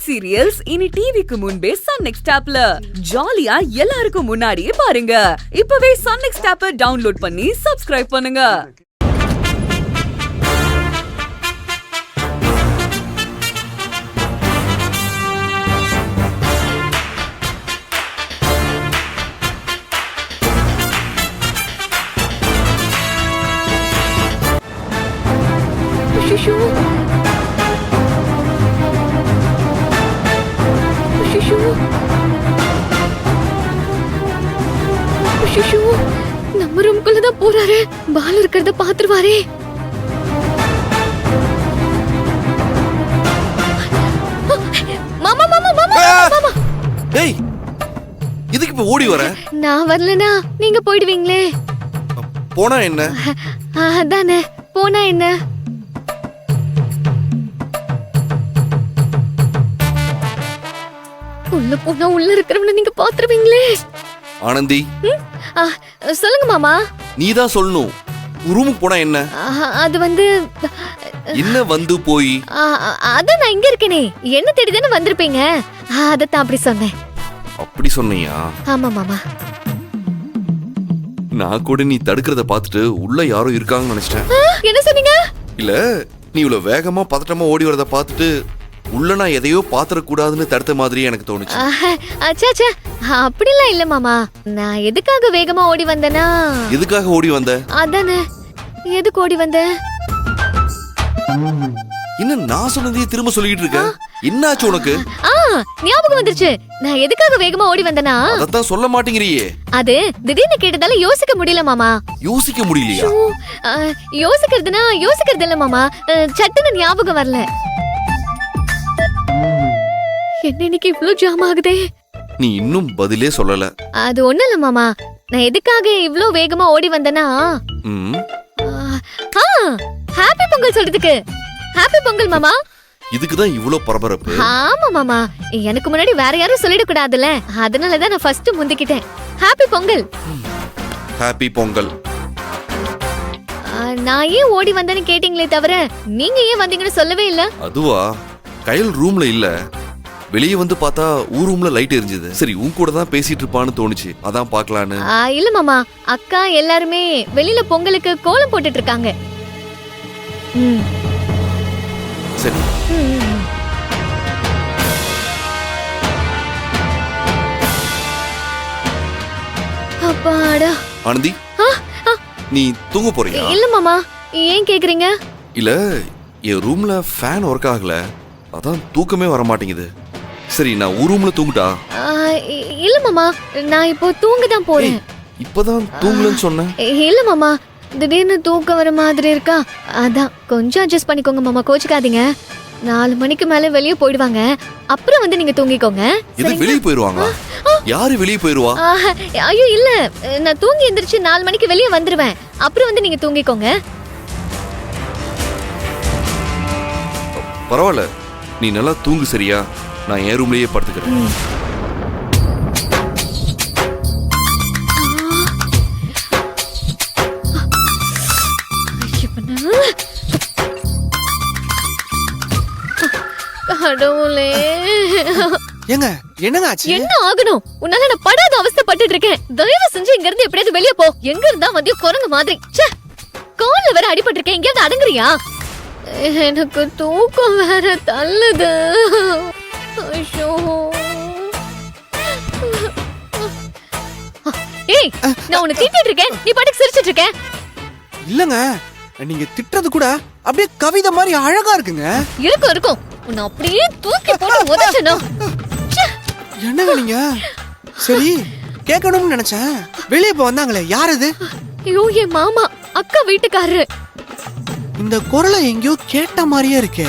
Web serials இனி டிவிக்கு முன்பே சன் நெக்ஸ்ட் ஆப்ல ஜாலியா எல்லாருக்கும் முன்னாடியே பாருங்க. இப்பவே சன் நெக்ஸ்ட் ஆப்பை டவுன்லோட் பண்ணி சப்ஸ்கிரைப் பண்ணுங்க. நம்ம ரூம்குள்ளதான் போறாரு. பால் இருக்கிறத பாத்துருவாரே. மாமா மாமா மாமா மாமா. டேய், இதுக்கு இப்ப ஓடி வர? நான் வரலனா நீங்க போய்டுவீங்களே. போனா என்ன? அதானே, போனா என்ன? உள்ள போனா உள்ள இருக்கிறவன நீங்க பாத்துருவீங்களே. ஆனந்தி, சொல்லுங்க மாமா. நீதான் சொல்லணும். ரூமுக்கு போனா என்ன? அது வந்து என்ன வந்து போய்? அதான் நான் இங்க இருக்கேனே. என்ன தேடி தானே வந்திருப்பீங்க. அதத்தான் அப்படி சொன்னேன். அப்படி சொன்னியா? ஆமா மாமா. நான் கூட நீ தடுக்கிறத பார்த்துட்டு உள்ள யாரோ இருக்காங்கன்னு நினைச்சிட்டேன். என்ன சொன்னீங்க? இல்ல, நீ இவ்வளவு வேகமா பதட்டமா ஓடி வரத பார்த்துட்டு உள்ள நான் எதையோ பாத்திர கூடாதுன்னு தடுத்த மாதிரி எனக்கு தோணுச்சு. அச்சா, அப்படிலாம் இல்ல மாமா. நான் எதுக்காக வேகமா ஓடி வந்தேனா? எதுக்காக ஓடி வந்த? அதானே, எதுக்கு ஓடி வந்த? என்ன நான் சொன்னதையே திரும்ப சொல்லிட்டு இருக்க? என்னாச்சு உனக்கு? ஞாபகம் வந்துருச்சு. நான் எதுக்காக வேகமா ஓடி வந்தேனா? அதத்தான் சொல்ல மாட்டேங்கிறியே. அது திடீர்னு கேட்டதால யோசிக்க முடியல மாமா. யோசிக்க முடியலையா? யோசிக்கிறது இல்ல மாமா. சட்டுன்னு ஞாபகம் வரல. என்ன இன்னைக்கு இவ்ளோ ஜாம் ஆகுதே? நீ இன்னும் பதிலே சொல்லல. அது ஒண்ணு இல்ல மாமா. நான் எதுக்காக இவ்ளோ வேகமா ஓடி வந்தேனா, ஹாப்பி பொங்கல் சொல்றதுக்கு. ஹாப்பி பொங்கல் மாமா. இதுக்குதான் இவ்ளோ பரபரப்பு? ஆமா மாமா, எனக்கு முன்னாடி வேற யாரும் சொல்லிட கூடாதுல்ல. அதனாலதான் நான் ஃபர்ஸ்ட் முந்திக்கிட்டேன். ஹாப்பி பொங்கல். ஹாப்பி பொங்கல். நான் ஏன் ஓடி வந்தேன்னு கேட்டீங்களே தவிர நீங்க ஏன் வந்தீங்கன்னு சொல்லவே இல்ல. அதுவா, கையில் ரூம்ல இல்ல. வெளியே வந்து பார்த்தா ஊர் ரூம்ல லைட் எரிஞ்சது. சரி, உன் கூட தான் பேசிட்டு இருப்பான்னு தோணுச்சு, அதான் பார்க்கலான்னு. இல்ல மாமா, அக்கா எல்லாருமே வெளியில பொங்கலுக்கு கோலம் போட்டுட்டு இருக்காங்க. சரி. அப்பாடா. ஆனந்தி, நீ தூங்க போறியா? இல்ல மாமா, ஏன் கேக்குறீங்க? இல்ல, என் ரூம்ல ஃபேன் ஒர்க் ஆகல, அதான் தூக்கமே வர மாட்டேங்குது. சரி, நான் ஒரு ரூம்ல தூங்குட்டா? இல்ல மாமா, நான் இப்போ தூங்க தான் போறேன். இப்பதான் தூங்கலன்னு சொன்ன. இல்ல மாமா, திடீர்னு தூக்கம் வர மாதிரி இருக்கா, அதான் கொஞ்சம் அட்ஜஸ்ட் பண்ணிக்கோங்க மாமா, கோச்சுக்காதீங்க. 4 மணிக்கு மேல வெளியே போயிடுவாங்க, அப்புறம் வந்து நீங்க தூங்கிக்கோங்க. இது வெளியே போயிடுவாங்களா? யாரு வெளியே போயிடுவா? ஐயோ இல்ல, நான் தூங்கி எந்திரிச்சு 4 மணிக்கு வெளியே வந்துருவேன், அப்புறம் வந்து நீங்க தூங்கிக்கோங்க. பரவாயில்ல, நீ நல்லா தூங்கு. சரியா, நான் என் ரூம்லயே படுத்துக்கிறேன். கடவுளே, ஏங்க என்னங்க ஆச்சு? என்ன ஆகணும்? உன்னால நான் படாத அவஸ்தைப்பட்டுட்டு இருக்கேன். தயவு செஞ்சு இங்க இருந்து எப்படியாவது வெளியே போ. எங்க இருந்தா வந்து குரங்கு மாதிரி. கால்ல வேற அடிபட்டிருக்கேன், எங்கேயாவது அடங்குறியா? எனக்கு தூக்கம் வேற தள்ளுது. ஏய், நான் உன்னை திட்டிட்டு இருக்கேன், நீ பாட்டுக்கு சிரிச்சிட்டு இருக்க. இல்லங்க, நீங்க திட்டுறது கூட அப்படியே கவிதை மாதிரி அழகா இருக்குங்க. இருக்கும் உன்னை அப்படியே தூக்கி போட்டு உதைச்சணும். என்னங்க நீங்க? சரி, கேட்கணும்னு நினைச்சேன். வெளியே இப்ப வந்தாங்களே, யார் அது? ஐயோ, என் மாமா, அக்கா வீட்டுக்காரரு. இந்த குரலை எங்கேயோ கேட்ட மாதிரியே இருக்கே.